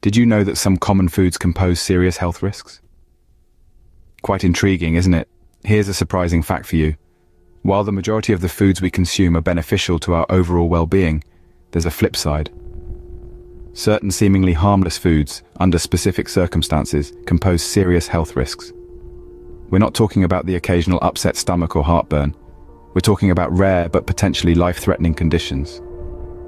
Did you know that some common foods can pose serious health risks? Quite intriguing, isn't it? Here's a surprising fact for you. While the majority of the foods we consume are beneficial to our overall well-being, there's a flip side. Certain seemingly harmless foods, under specific circumstances, can pose serious health risks. We're not talking about the occasional upset stomach or heartburn. We're talking about rare but potentially life-threatening conditions.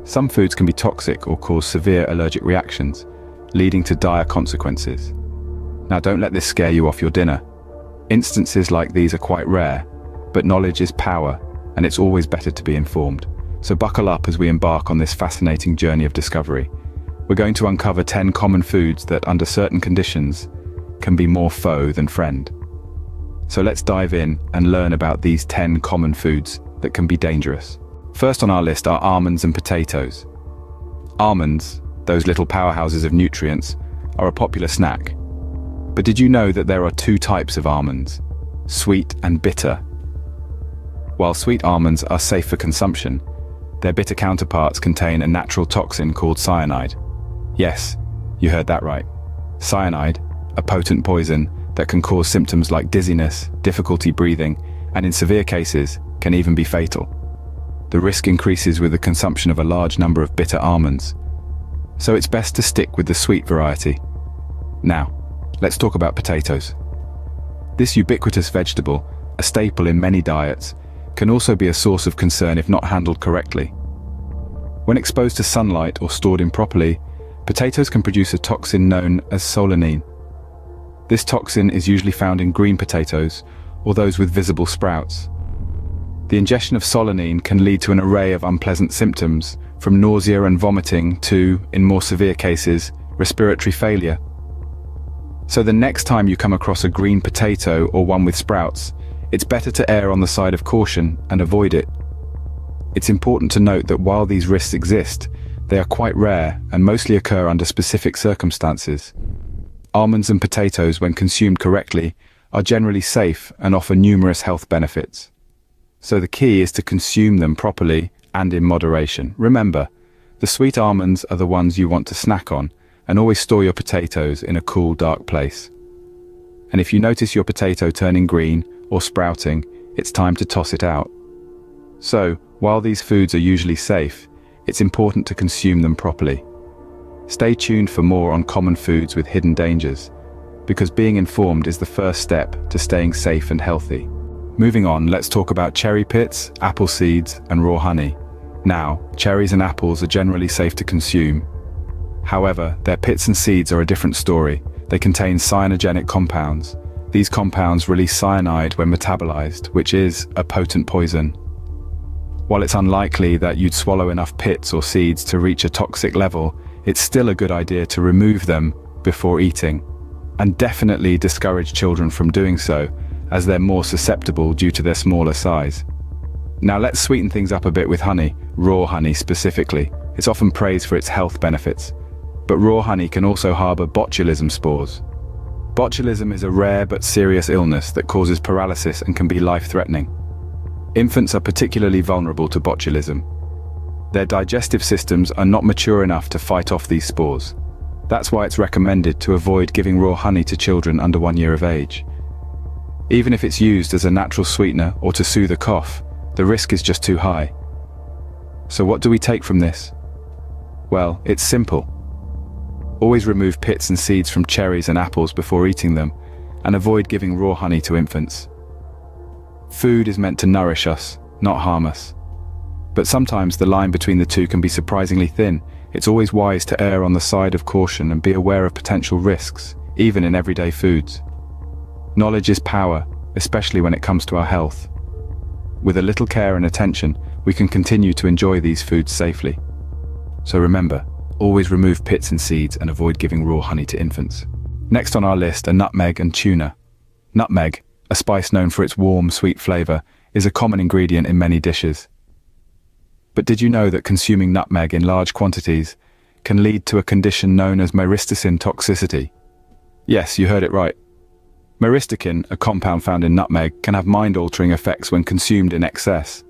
Some foods can be toxic or cause severe allergic reactions, leading to dire consequences. Now, don't let this scare you off your dinner. Instances like these are quite rare, but knowledge is power, and it's always better to be informed. So buckle up as we embark on this fascinating journey of discovery. We're going to uncover 10 common foods that, under certain conditions, can be more foe than friend. So let's dive in and learn about these 10 common foods that can be dangerous. First on our list are almonds and potatoes. Almonds, those little powerhouses of nutrients, are a popular snack. But did you know that there are two types of almonds, sweet and bitter? While sweet almonds are safe for consumption, their bitter counterparts contain a natural toxin called cyanide. Yes, you heard that right. Cyanide, a potent poison that can cause symptoms like dizziness, difficulty breathing, and in severe cases, can even be fatal. The risk increases with the consumption of a large number of bitter almonds, so it's best to stick with the sweet variety. Now, let's talk about potatoes. This ubiquitous vegetable, a staple in many diets, can also be a source of concern if not handled correctly. When exposed to sunlight or stored improperly, potatoes can produce a toxin known as solanine. This toxin is usually found in green potatoes or those with visible sprouts. The ingestion of solanine can lead to an array of unpleasant symptoms, from nausea and vomiting to, in more severe cases, respiratory failure. So the next time you come across a green potato or one with sprouts, it's better to err on the side of caution and avoid it. It's important to note that while these risks exist, they are quite rare and mostly occur under specific circumstances. Almonds and potatoes, when consumed correctly, are generally safe and offer numerous health benefits. So the key is to consume them properly and in moderation. Remember, the sweet almonds are the ones you want to snack on, and always store your potatoes in a cool, dark place. And if you notice your potato turning green or sprouting, it's time to toss it out. So, while these foods are usually safe, it's important to consume them properly. Stay tuned for more on common foods with hidden dangers, because being informed is the first step to staying safe and healthy. Moving on, let's talk about cherry pits, apple seeds, and raw honey. Now, cherries and apples are generally safe to consume. However, their pits and seeds are a different story. They contain cyanogenic compounds. These compounds release cyanide when metabolized, which is a potent poison. While it's unlikely that you'd swallow enough pits or seeds to reach a toxic level, it's still a good idea to remove them before eating. And definitely discourage children from doing so, as they're more susceptible due to their smaller size. Now let's sweeten things up a bit with honey, raw honey specifically. It's often praised for its health benefits. But raw honey can also harbor botulism spores. Botulism is a rare but serious illness that causes paralysis and can be life-threatening. Infants are particularly vulnerable to botulism. Their digestive systems are not mature enough to fight off these spores. That's why it's recommended to avoid giving raw honey to children under 1 year of age. Even if it's used as a natural sweetener or to soothe a cough, the risk is just too high. So what do we take from this? Well, it's simple. Always remove pits and seeds from cherries and apples before eating them, and avoid giving raw honey to infants. Food is meant to nourish us, not harm us. But sometimes the line between the two can be surprisingly thin. It's always wise to err on the side of caution and be aware of potential risks, even in everyday foods. Knowledge is power, especially when it comes to our health. With a little care and attention, we can continue to enjoy these foods safely. So remember, always remove pits and seeds and avoid giving raw honey to infants. Next on our list are nutmeg and tuna. Nutmeg, a spice known for its warm, sweet flavor, is a common ingredient in many dishes. But did you know that consuming nutmeg in large quantities can lead to a condition known as myristicin toxicity? Yes, you heard it right. Myristicin, a compound found in nutmeg, can have mind-altering effects when consumed in excess.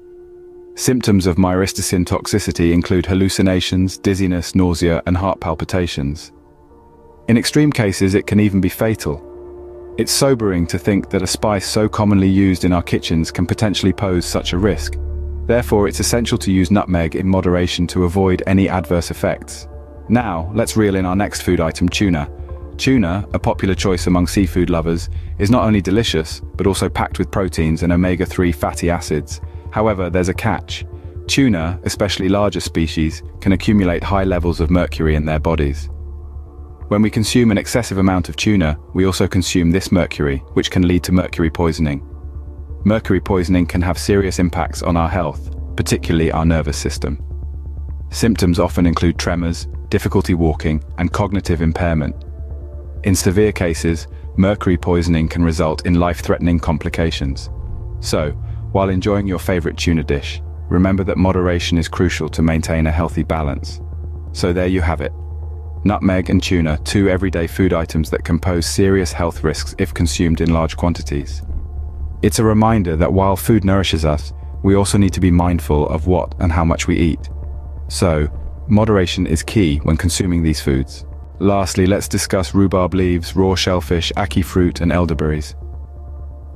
Symptoms of myristicin toxicity include hallucinations, dizziness, nausea, and heart palpitations. In extreme cases, it can even be fatal. It's sobering to think that a spice so commonly used in our kitchens can potentially pose such a risk. Therefore, it's essential to use nutmeg in moderation to avoid any adverse effects. Now, let's reel in our next food item, tuna. Tuna, a popular choice among seafood lovers, is not only delicious, but also packed with proteins and omega-3 fatty acids. However, there's a catch. Tuna, especially larger species, can accumulate high levels of mercury in their bodies. When we consume an excessive amount of tuna, we also consume this mercury, which can lead to mercury poisoning. Mercury poisoning can have serious impacts on our health, particularly our nervous system. Symptoms often include tremors, difficulty walking, and cognitive impairment. In severe cases, mercury poisoning can result in life-threatening complications. So, while enjoying your favorite tuna dish, remember that moderation is crucial to maintain a healthy balance. So there you have it. Nutmeg and tuna, two everyday food items that can pose serious health risks if consumed in large quantities. It's a reminder that while food nourishes us, we also need to be mindful of what and how much we eat. So, moderation is key when consuming these foods. Lastly, let's discuss rhubarb leaves, raw shellfish, ackee fruit, and elderberries.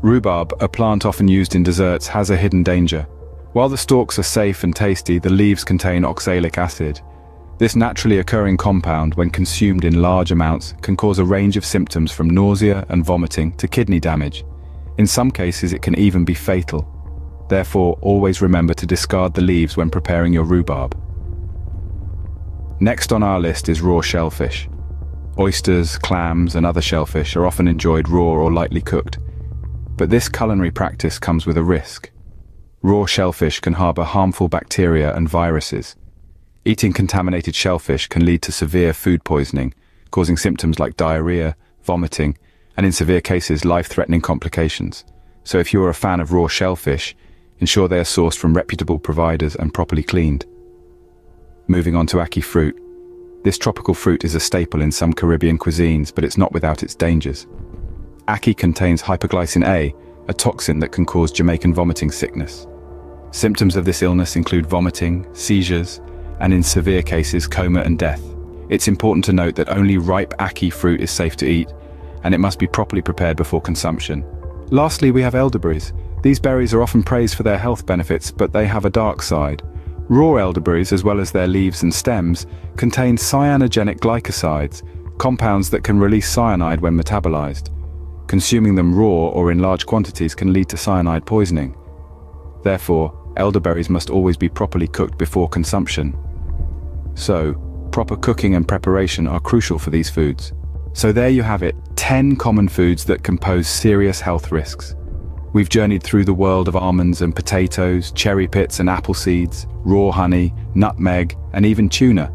Rhubarb, a plant often used in desserts, has a hidden danger. While the stalks are safe and tasty, the leaves contain oxalic acid. This naturally occurring compound, when consumed in large amounts, can cause a range of symptoms from nausea and vomiting to kidney damage. In some cases, it can even be fatal. Therefore, always remember to discard the leaves when preparing your rhubarb. Next on our list is raw shellfish. Oysters, clams, and other shellfish are often enjoyed raw or lightly cooked. But this culinary practice comes with a risk. Raw shellfish can harbor harmful bacteria and viruses. Eating contaminated shellfish can lead to severe food poisoning, causing symptoms like diarrhea, vomiting, and in severe cases, life-threatening complications. So if you're a fan of raw shellfish, ensure they are sourced from reputable providers and properly cleaned. Moving on to ackee fruit. This tropical fruit is a staple in some Caribbean cuisines, but it's not without its dangers. Ackee contains hyperglycin A, a toxin that can cause Jamaican vomiting sickness. Symptoms of this illness include vomiting, seizures, and in severe cases, coma and death. It's important to note that only ripe ackee fruit is safe to eat, and it must be properly prepared before consumption. Lastly, we have elderberries. These berries are often praised for their health benefits, but they have a dark side. Raw elderberries, as well as their leaves and stems, contain cyanogenic glycosides, compounds that can release cyanide when metabolized. Consuming them raw or in large quantities can lead to cyanide poisoning. Therefore, elderberries must always be properly cooked before consumption. So, proper cooking and preparation are crucial for these foods. So there you have it, 10 common foods that can pose serious health risks. We've journeyed through the world of almonds and potatoes, cherry pits and apple seeds, raw honey, nutmeg, and even tuna.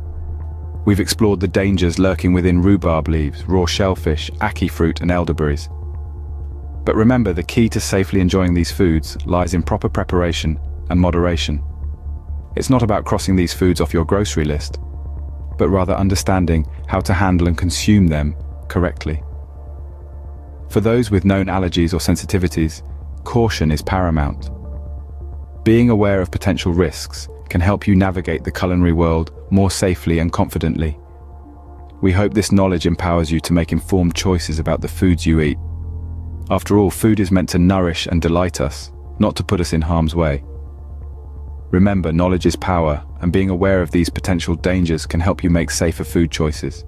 We've explored the dangers lurking within rhubarb leaves, raw shellfish, ackee fruit, and elderberries. But remember, the key to safely enjoying these foods lies in proper preparation and moderation. It's not about crossing these foods off your grocery list, but rather understanding how to handle and consume them correctly. For those with known allergies or sensitivities, caution is paramount. Being aware of potential risks can help you navigate the culinary world more safely and confidently. We hope this knowledge empowers you to make informed choices about the foods you eat. After all, food is meant to nourish and delight us, not to put us in harm's way. Remember, knowledge is power, and being aware of these potential dangers can help you make safer food choices.